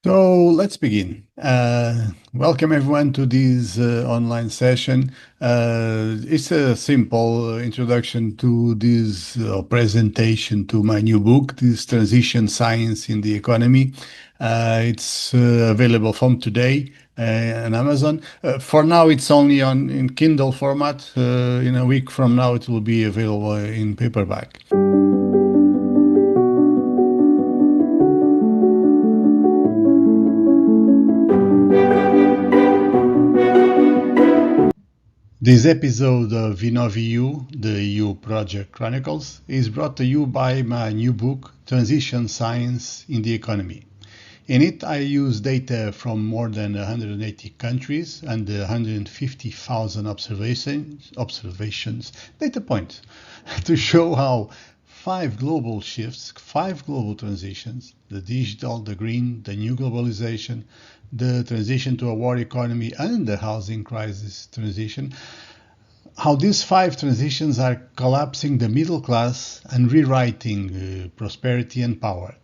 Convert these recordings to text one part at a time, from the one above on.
So let's begin. Welcome everyone to this online session. It's a simple introduction to this presentation to my new book, this Transition Science in the Economy. It's available from today on Amazon. For now, it's only on in Kindle format. In a week from now, it will be available in paperback. This episode of InnovEU, the EU Project Chronicles, is brought to you by my new book, Transition Science in the Economy. In it, I use data from more than 180 countries and 150,000 observations, data points, to show how five global shifts, five global transitions, the digital, the green, the new globalization, the transition to a war economy, and the housing crisis transition, how these five transitions are collapsing the middle class and rewriting prosperity and power.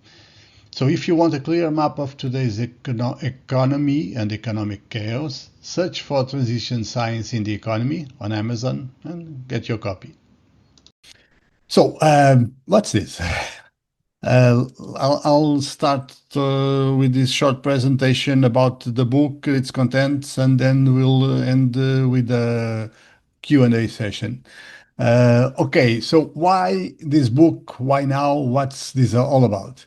So if you want a clear map of today's economy and economic chaos, search for Transition Science in the Economy on Amazon and get your copy. So, what's this? I'll start with this short presentation about the book, its contents, and then we'll end with a Q&A session. Okay, so why this book? Why now? What's this all about?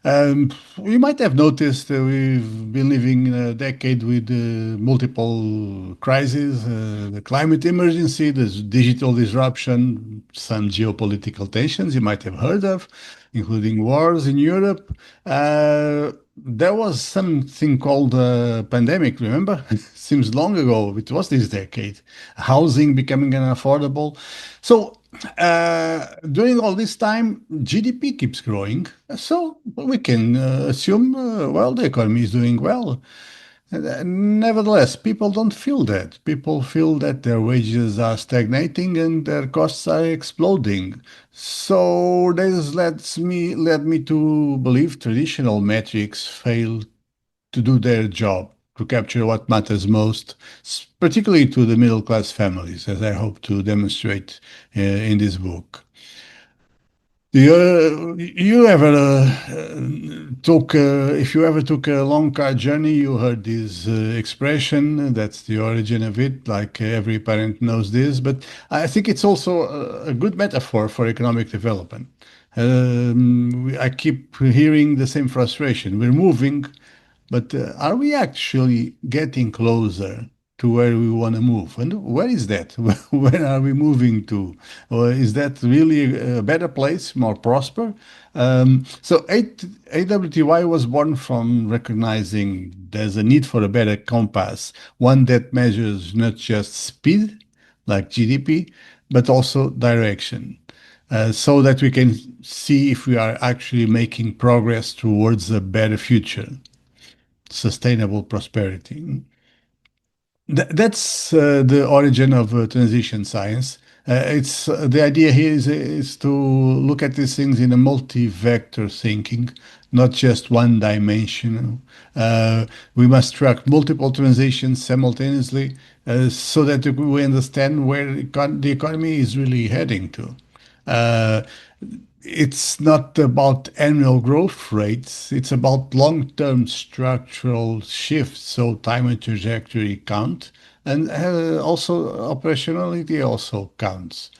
You might have noticed we've been living in a decade with multiple crises, the climate emergency, the digital disruption, some geopolitical tensions you might have heard of, including wars in Europe. There was something called a pandemic, remember? Seems long ago. It was this decade. Housing becoming unaffordable. So during all this time, GDP keeps growing, so we can assume, well, the economy is doing well. Nevertheless, people don't feel that. People feel that their wages are stagnating and their costs are exploding. So this led me to believe traditional metrics fail to do their job, to capture what matters most, particularly to the middle class families, as I hope to demonstrate in this book. You ever if you ever took a long car journey, you heard this expression. That's the origin of it. Like every parent knows this, but I think it's also a good metaphor for economic development. I keep hearing the same frustration. We're moving, but are we actually getting closer to where we want to move? And where is that? Where are we moving to? Or is that really a better place, more prosper? So AWTY was born from recognizing there's a need for a better compass, one that measures not just speed, like GDP, but also direction. So that we can see if we are actually making progress towards a better future, sustainable prosperity. That's the origin of transition science. It's the idea here is to look at these things in a multi-vector thinking, not just one-dimensional. We must track multiple transitions simultaneously so that we understand where the economy is really heading to. Uh, it's not about annual growth rates, it's about long-term structural shifts, so time and trajectory count, and also operationality also counts.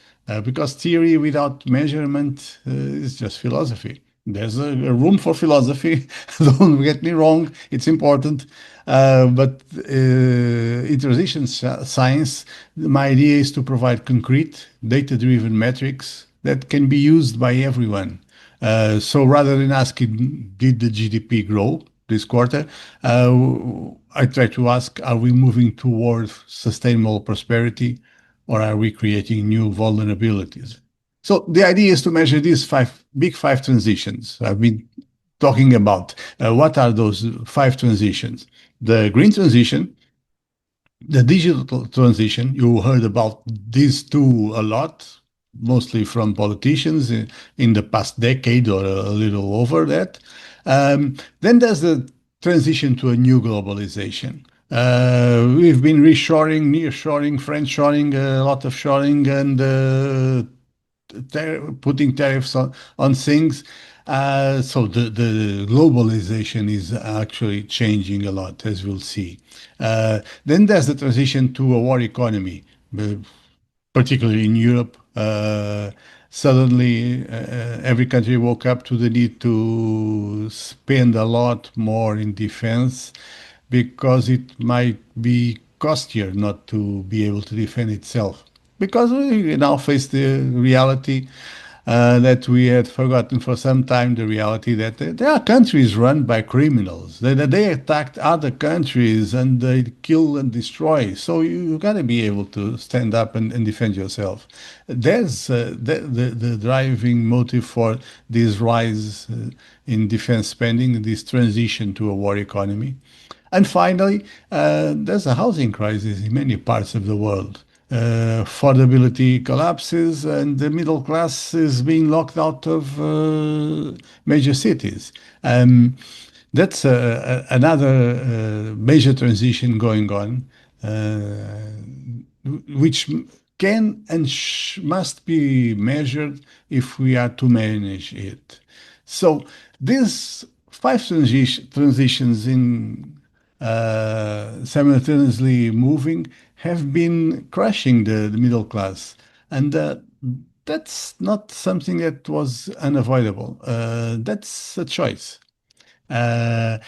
Because theory without measurement is just philosophy. There's a room for philosophy, don't get me wrong, it's important. But in transition science, my idea is to provide concrete, data-driven metrics that can be used by everyone. So rather than asking, did the GDP grow this quarter? I try to ask, are we moving toward sustainable prosperity or are we creating new vulnerabilities? So the idea is to measure these five transitions I've been talking about. What are those five transitions? The green transition, the digital transition, you heard about these two a lot, mostly from politicians in the past decade or a little over that. Then there's the transition to a new globalization. We've been reshoring, nearshoring, friendshoring, a lot of shoring, and putting tariffs on things. So the globalization is actually changing a lot, as we'll see. Then there's the transition to a war economy, particularly in Europe. Suddenly, every country woke up to the need to spend a lot more in defense because it might be costlier not to be able to defend itself. Because we now face the reality that we had forgotten for some time, the reality that there are countries run by criminals. They attacked other countries and they kill and destroy. So you got to be able to stand up and defend yourself. There's the driving motive for this rise in defense spending, this transition to a war economy. And finally, there's a housing crisis in many parts of the world. Affordability collapses, and the middle class is being locked out of major cities. That's another major transition going on, which can and must be measured if we are to manage it. So these five transitions in simultaneously moving have been crushing the middle class. And that's not something that was unavoidable. That's a choice. Uh,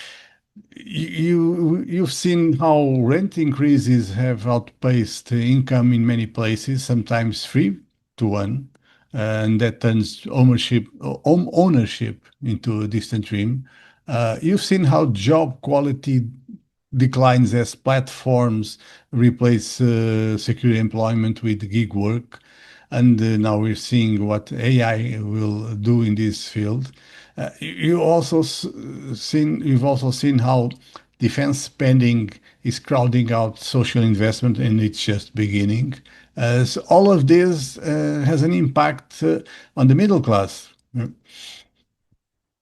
you've seen how rent increases have outpaced income in many places, sometimes 3 to 1, and that turns home ownership into a distant dream. You've seen how job quality declines as platforms replace secure employment with gig work. And now we're seeing what AI will do in this field. You've also seen how defense spending is crowding out social investment, and it's just beginning. So all of this has an impact on the middle class.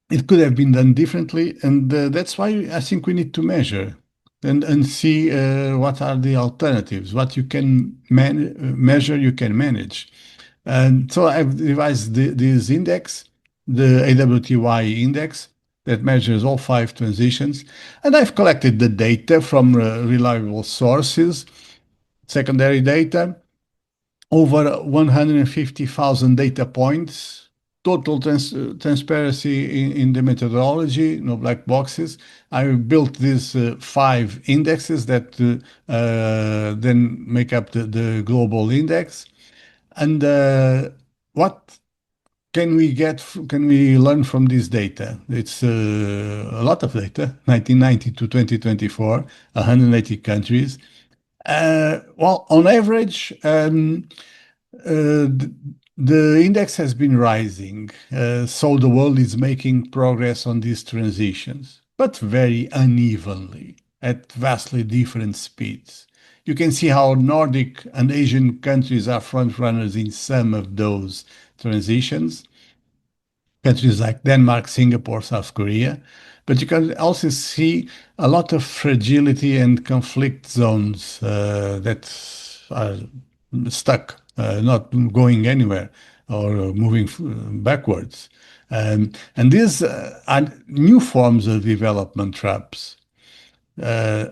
It could have been done differently, and that's why I think we need to measure and see what are the alternatives, what you can measure, you can manage. And so I've devised this index, the AWTY index, that measures all five transitions, and I've collected the data from reliable sources, secondary data, over 150,000 data points, total transparency in the methodology, no black boxes. I built these five indexes that then make up the global index. And what can we learn from this data? It's a lot of data, 1990 to 2024, 180 countries. Well, on average, the, the index has been rising, so the world is making progress on these transitions, but very unevenly at vastly different speeds. You can see how Nordic and Asian countries are front runners in some of those transitions, countries like Denmark, Singapore, South Korea. But you can also see a lot of fragility and conflict zones that are stuck, not going anywhere or moving backwards. And these are new forms of development traps. Uh,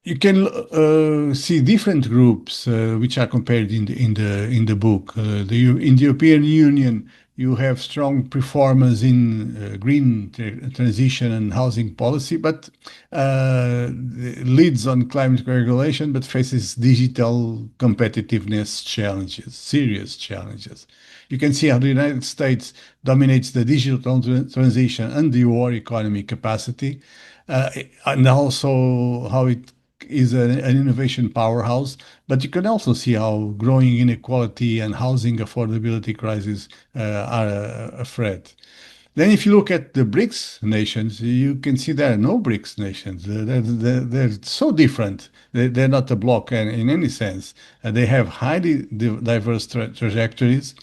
you can see different groups which are compared in the book. In the European Union, you have strong performance in green transition and housing policy, but leads on climate regulation, but faces digital competitiveness challenges, serious challenges. You can see how the United States dominates the digital transition and the war economy capacity, and also how it is an innovation powerhouse, but you can also see how growing inequality and housing affordability crises are a threat. Then, if you look at the BRICS nations, you can see there are no BRICS nations. They're so different. They're not a bloc in any sense. They have highly diverse trajectories.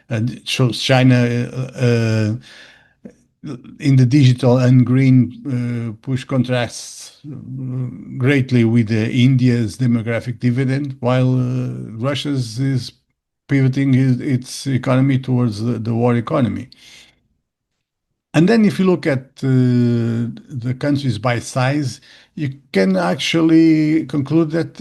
And it shows China in the digital and green push contrasts greatly with India's demographic dividend, while Russia's is pivoting its economy towards the war economy. And then if you look at the countries by size, you can actually conclude that,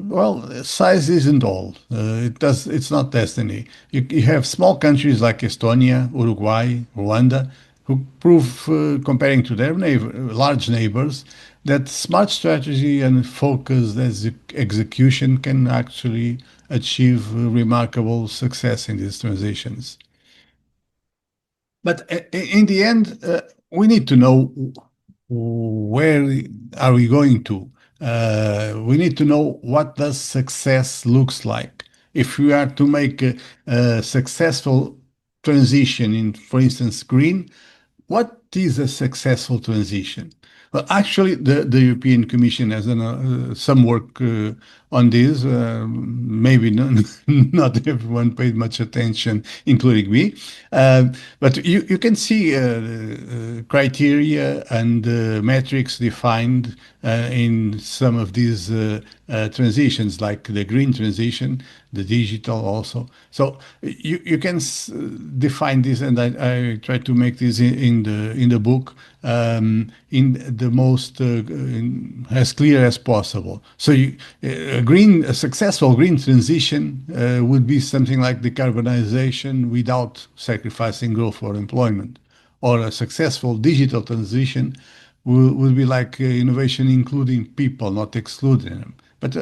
well, size isn't all. It's not destiny. You have small countries like Estonia, Uruguay, Rwanda, who prove, comparing to their large neighbors, that smart strategy and focused execution can actually achieve remarkable success in these transitions. But in the end, we need to know where are we going to. We need to know what does success looks like. If we are to make a successful transition in, for instance, green, what is a successful transition? Well, actually, the European Commission has done some work on this. Maybe not, not everyone paid much attention, including me. But you can see criteria and metrics defined in some of these transitions, like the green transition, the digital also. So you can define this, and I try to make this in the book in the most as clear as possible. So a successful green transition would be something like decarbonization without sacrificing growth or employment, or a successful digital transition will be like innovation including people, not excluding them. But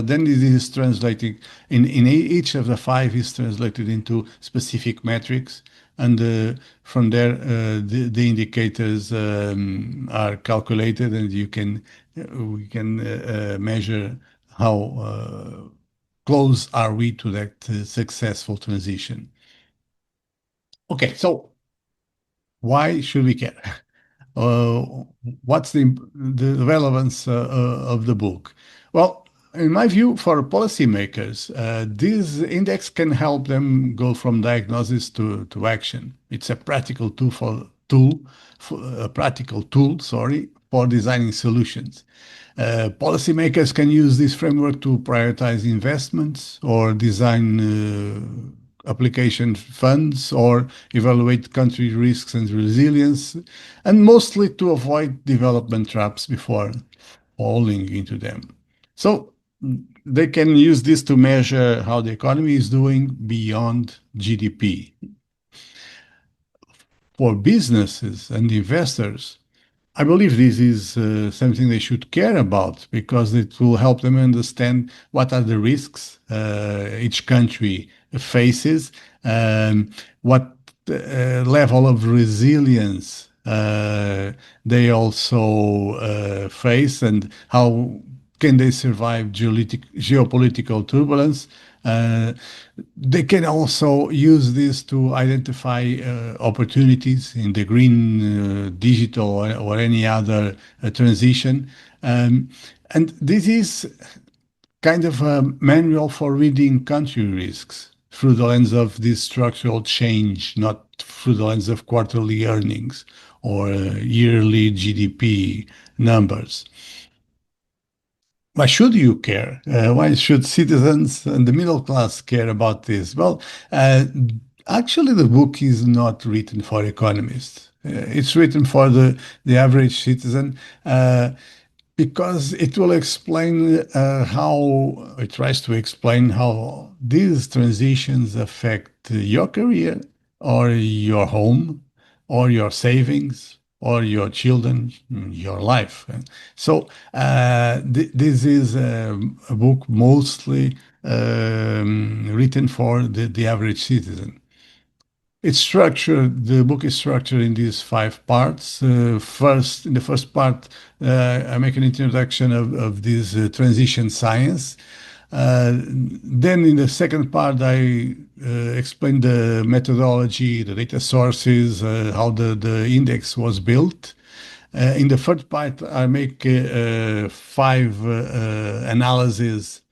then it is translating in each of the five is translated into specific metrics, and from there the indicators are calculated, and you can we can measure how close are we to that successful transition. Okay, so why should we care? Uh, what's the relevance of the book? Well, in my view, for policymakers, this index can help them go from diagnosis to action. It's a practical tool, sorry, for designing solutions. Policymakers can use this framework to prioritize investments or design application funds or evaluate country risks and resilience, and mostly to avoid development traps before falling into them. So they can use this to measure how the economy is doing beyond GDP. For businesses and investors, I believe this is something they should care about, because it will help them understand what are the risks each country faces, what level of resilience they also face, and how can they survive geopolitical turbulence. Uh, they can also use this to identify opportunities in the green, digital, or any other transition. And this is kind of a manual for reading country risks through the lens of this structural change, not through the lens of quarterly earnings or yearly GDP numbers. Why should you care? Why should citizens and the middle class care about this? Well, actually, the book is not written for economists. It's written for the average citizen, because it will explain how it tries to explain how these transitions affect your career or your home or your savings or your children, your life. So this is a book mostly written for the average citizen. The book is structured in these five parts. In the first part, I make an introduction of this transition science. Then in the second part, I explain the methodology, the data sources, how the index was built. In the third part, I make five analyses,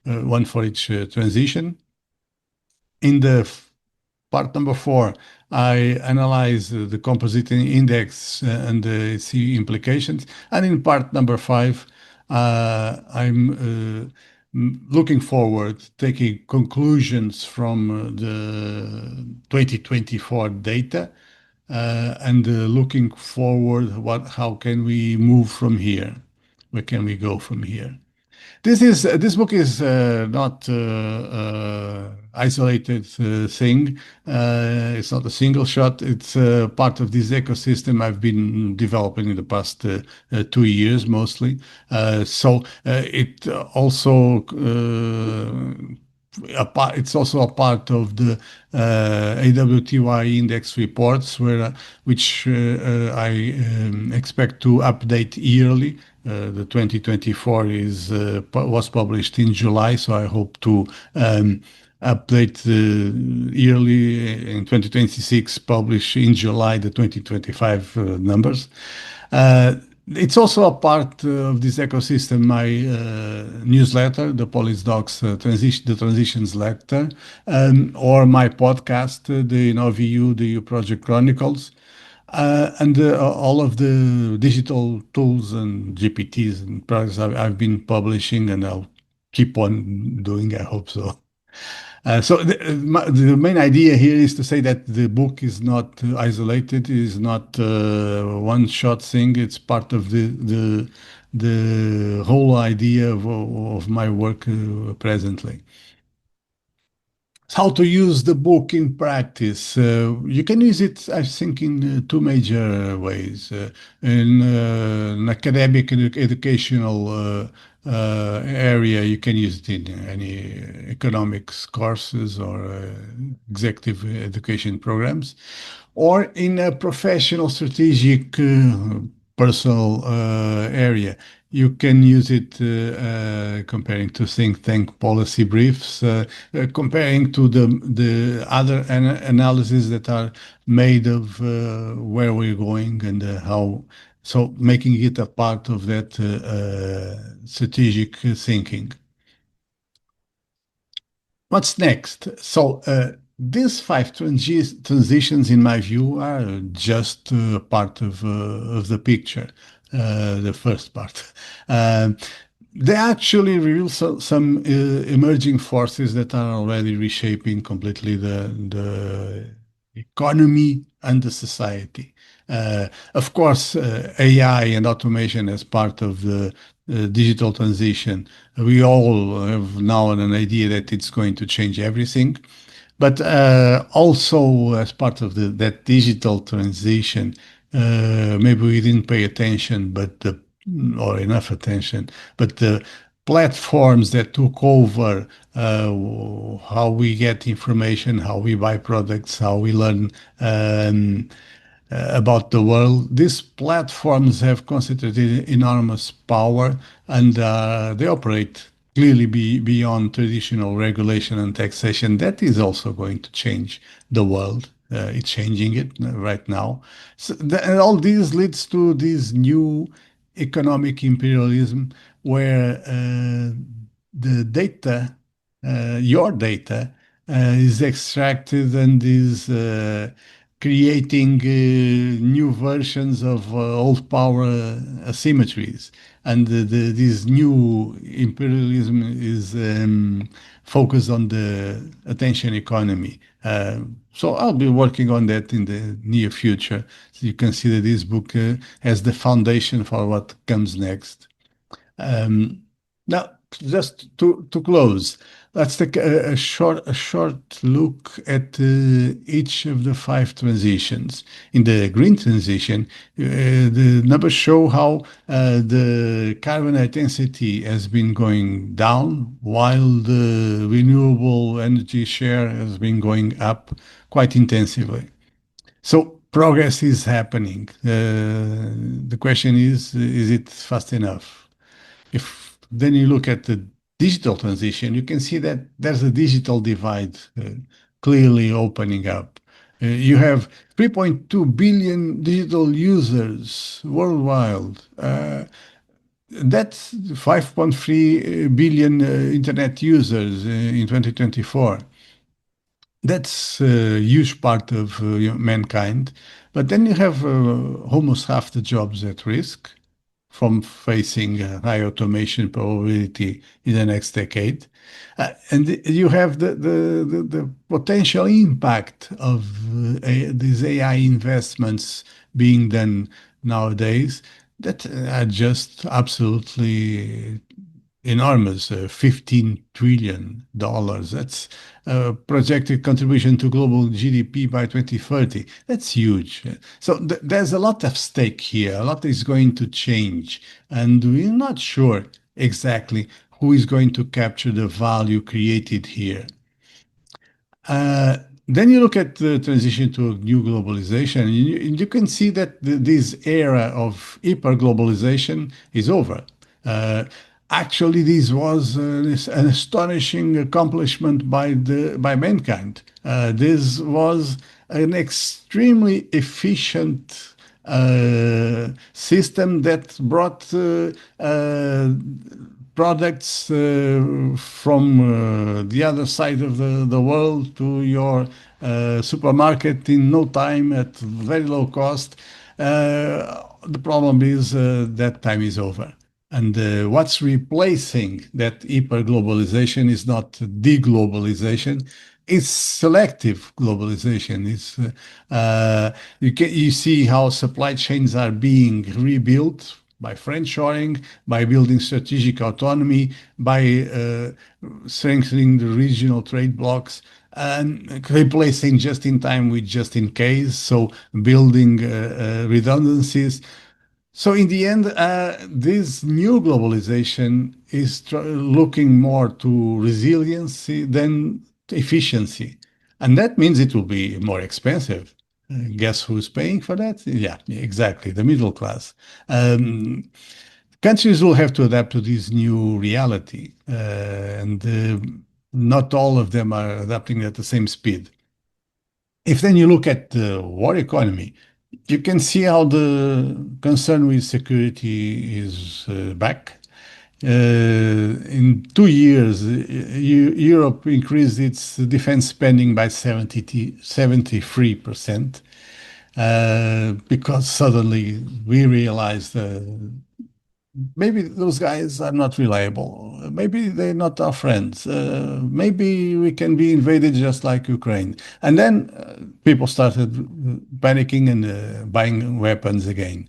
one for each transition. In the part number four, I analyze the composite index and its implications. And in part number five, I'm looking forward, taking conclusions from the 2024 data and looking forward, how can we move from here? Where can we go from here? This book is not isolated thing. It's not a single shot. It's part of this ecosystem I've been developing in the past 2 years mostly. It also it's also a part of the AWTY index reports, which I expect to update yearly. The 2024 was published in July, so I hope to update yearly in 2026, publish in July the 2025 numbers. Uh, it's also a part of this ecosystem, my newsletter, the Police Docs the Transitions Letter, or my podcast, the InnovEU, the EU Project Chronicles, and all of the digital tools and GPTs and products I've been publishing, and I'll keep on doing, I hope so. The main idea here is to say that the book is not isolated, is not one-shot thing. It's part of the whole idea of my work presently. How to use the book in practice. You can use it, I think, in two major ways. In an academic and educational area, you can use it in any economics courses or executive education programs, or in a professional strategic personal area. You can use it comparing to think tank policy briefs, comparing to the other analyses that are made of where we're going and how. So making it a part of that strategic thinking. What's next? These five transitions, in my view, are just part of the picture, the first part. Uh, they actually reveal some emerging forces that are already reshaping completely the economy and the society. Of course, AI and automation as part of the digital transition, we all have now an idea that it's going to change everything. But also, as part of that digital transition, maybe we didn't pay attention, or enough attention, but the platforms that took over how we get information, how we buy products, how we learn about the world. These platforms have concentrated enormous power, and they operate clearly beyond traditional regulation and taxation. That is also going to change the world. It's changing it right now. And all this leads to this new economic imperialism where the data, your data, is extracted and is creating new versions of old power asymmetries. And this new imperialism is focused on the attention economy. So I'll be working on that in the near future. So you consider this book as the foundation for what comes next. Um, Now, just to close, let's take a short look at each of the five transitions. In the green transition, the numbers show how the carbon intensity has been going down while the renewable energy share has been going up quite intensively. So progress is happening. The question is it fast enough? If then you look at the digital transition, you can see that there's a digital divide clearly opening up. You have 3.2 billion digital users worldwide. That's 5.3 billion internet users in 2024. That's a huge part of mankind. But then you have almost half the jobs at risk from facing high automation probability in the next decade. And you have the potential impact of these AI investments being done nowadays that are just absolutely enormous, $15 trillion. That's a projected contribution to global GDP by 2030. That's huge. So there's a lot at stake here. A lot is going to change, and we're not sure exactly who is going to capture the value created here. Uh, then you look at the transition to a new globalization, and you can see that this era of hyper-globalization is over. Uh, Actually, this was an astonishing accomplishment by mankind. This was an extremely efficient system that brought products from the other side of the world to your supermarket in no time at very low cost. The problem is that time is over. And what's replacing that hyper-globalization is not deglobalization, it's selective globalization. You see how supply chains are being rebuilt by friendshoring, by building strategic autonomy, by strengthening the regional trade blocks, and replacing just in time with just in case. So building redundancies. So in the end, this new globalization is looking more to resiliency than efficiency. And that means it will be more expensive. Guess who's paying for that? Yeah, exactly, the middle class. Um, Countries will have to adapt to this new reality, and not all of them are adapting at the same speed. If then you look at the war economy, you can see how the concern with security is back. In 2 years, Europe increased its defense spending by 73%, because suddenly we realized maybe those guys are not reliable. Maybe they're not our friends. Maybe we can be invaded just like Ukraine. And then people started panicking and buying weapons again.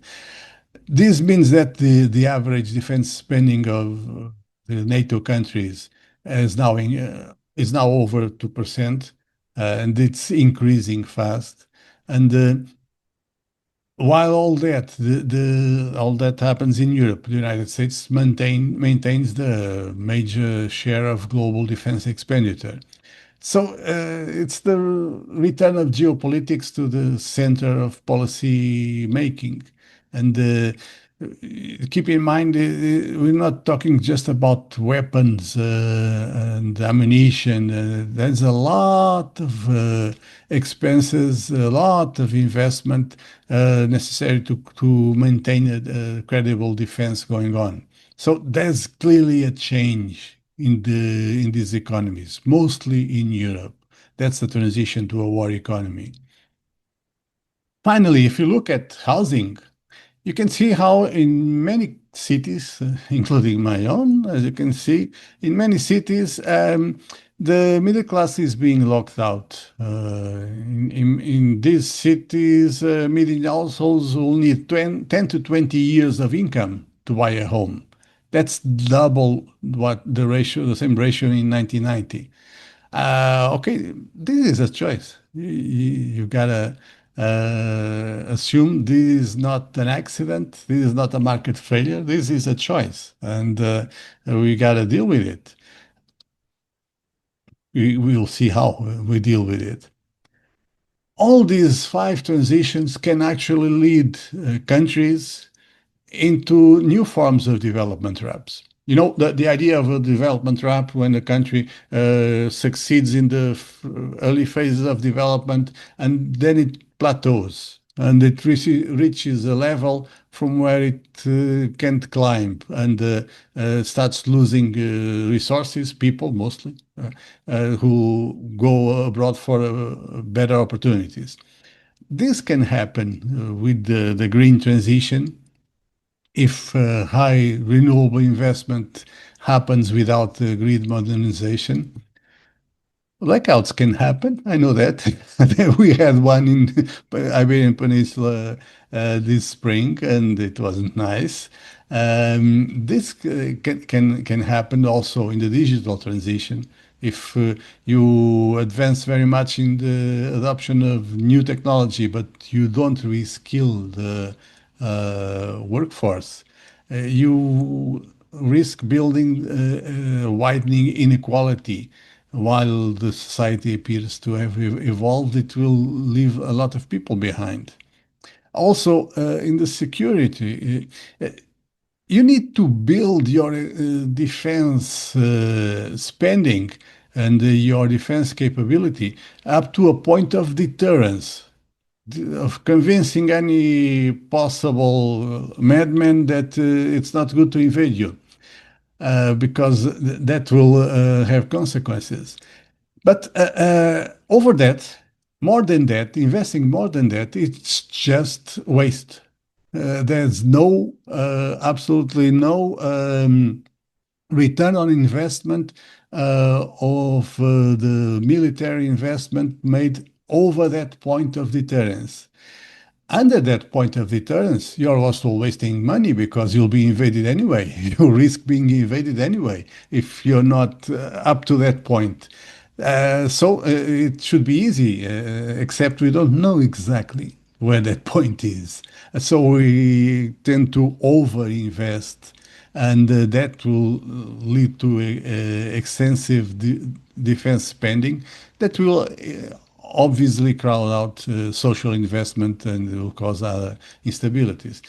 This means that the average defense spending of the NATO countries is now over 2%, and it's increasing fast. And while all that happens in Europe, the United States maintains the major share of global defense expenditure. So it's the return of geopolitics to the center of policy making. And keep in mind, we're not talking just about weapons and ammunition. There's a lot of expenses, a lot of investment necessary to maintain a credible defense going on. So there's clearly a change in these economies, mostly in Europe. That's the transition to a war economy. Finally, if you look at housing, you can see how in many cities, including my own, as you can see, in many cities, the middle class is being locked out. In these cities, median households will need 10 to 20 years of income to buy a home. That's double what the same ratio in 1990. Okay, this is a choice. You gotta assume this is not an accident. This is not a market failure. This is a choice, and we gotta deal with it. We will see how we deal with it. All these five transitions can actually lead countries into new forms of development traps. You know, the idea of a development trap when a country succeeds in the early phases of development and then it plateaus. and it reaches a level from where it can't climb and starts losing resources, people mostly, who go abroad for better opportunities. This can happen with the green transition if high renewable investment happens without grid modernization. Blackouts can happen. I know that. We had one in Iberian Peninsula this spring, and it wasn't nice. This can happen also in the digital transition. If you advance very much in the adoption of new technology, but you don't reskill the workforce, you risk building widening inequality. While the society appears to have evolved, it will leave a lot of people behind. Also, in the security, you need to build your defense spending and your defense capability up to a point of deterrence, of convincing any possible madman that it's not good to invade you, because that will have consequences. But over that, more than that, investing more than that, it's just waste. There's no, absolutely no return on investment of the military investment made over that point of deterrence. Under that point of deterrence, you're also wasting money because you'll be invaded anyway. You risk being invaded anyway if you're not up to that point. So it should be easy, except we don't know exactly where that point is. So we tend to overinvest, and that will lead to extensive defense spending that will obviously crowd out social investment and will cause other instabilities.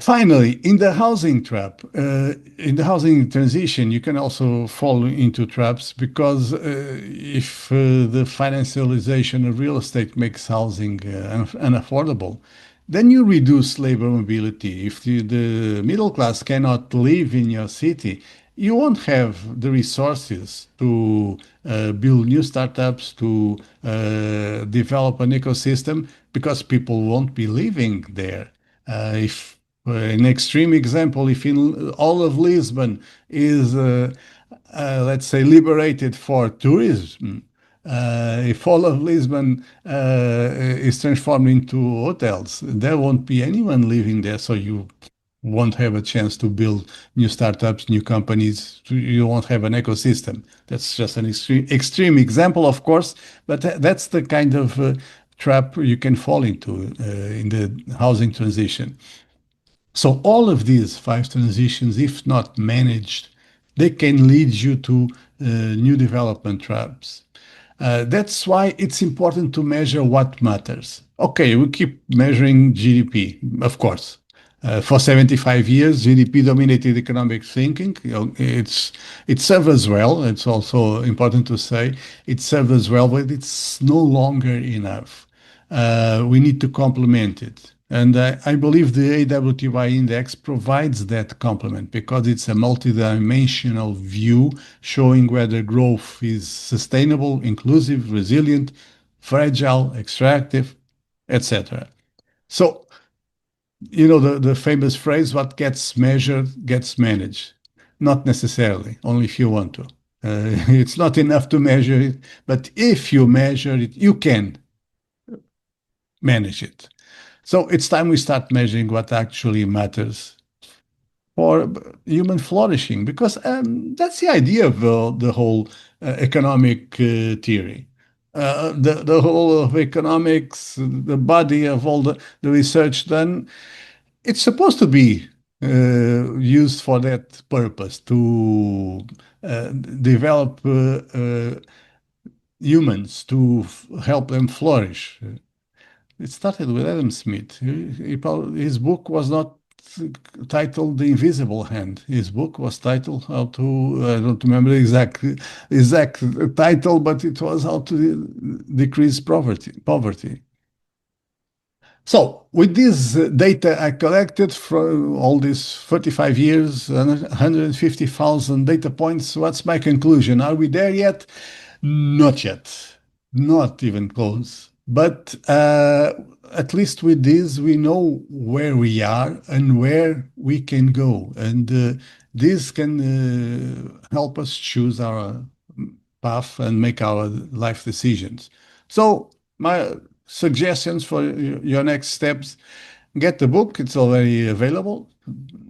Finally, in the housing trap, in the housing transition, you can also fall into traps because if the financialization of real estate makes housing unaffordable, then you reduce labor mobility. If the middle class cannot live in your city, you won't have the resources to build new startups, to develop an ecosystem, because people won't be living there. If an extreme example, if in all of Lisbon is, let's say, liberated for tourism, if all of Lisbon is transformed into hotels, there won't be anyone living there. So you won't have a chance to build new startups, new companies. You won't have an ecosystem. That's just an extreme example, of course, but that's the kind of trap you can fall into in the housing transition. So all of these five transitions, if not managed, they can lead you to new development traps. That's why it's important to measure what matters. Okay, we keep measuring GDP, of course. For 75 years, GDP dominated economic thinking. You know, it serves us well. It's also important to say it serves us well, but it's no longer enough. We need to complement it. And I believe the AWTY index provides that complement because it's a multidimensional view showing whether growth is sustainable, inclusive, resilient, fragile, extractive, etc. So, you know, the famous phrase, what gets measured gets managed. Not necessarily, only if you want to. It's not enough to measure it, but if you measure it, you can manage it. So it's time we start measuring what actually matters for human flourishing, because that's the idea of the whole economic theory. The whole of economics, the body of all the research done, it's supposed to be used for that purpose, to develop humans, to help them flourish. It started with Adam Smith. His book was not titled The Invisible Hand. His book was titled how to, I don't remember the exact title, but it was how to decrease poverty. So, with this data I collected from all these 35 years, and 150,000 data points, what's my conclusion? Are we there yet? Not yet, not even close. But at least with this, we know where we are and where we can go. And this can help us choose our path and make our life decisions. So, my suggestions for your next steps: get the book, it's already available.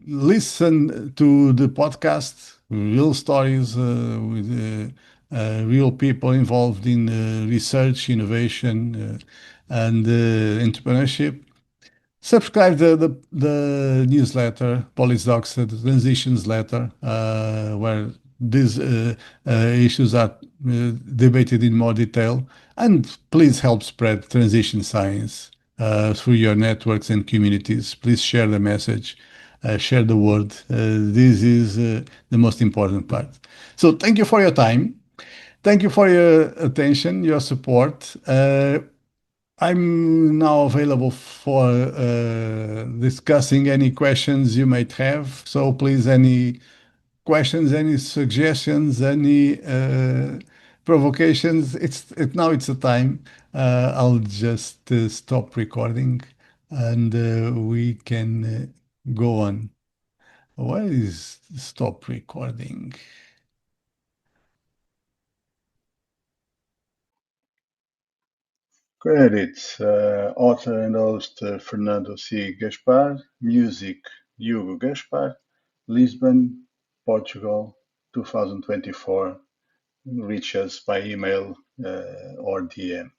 Listen to the podcast, real stories with real people involved in research, innovation, and entrepreneurship. Subscribe the newsletter, Policydocs, the transitions letter, where these issues are debated in more detail. And please help spread transition science through your networks and communities. Please share the message, share the word. This is the most important part. So thank you for your time. Thank you for your attention, your support. I'm now available for discussing any questions you might have. So please, any questions, any suggestions, any provocations, now it's the time. I'll just stop recording and we can go on. Why is stop recording? Credits, author and host Fernando C. Gaspar, music Hugo Gaspar, Lisbon, Portugal, 2024. Reach us by email or DM.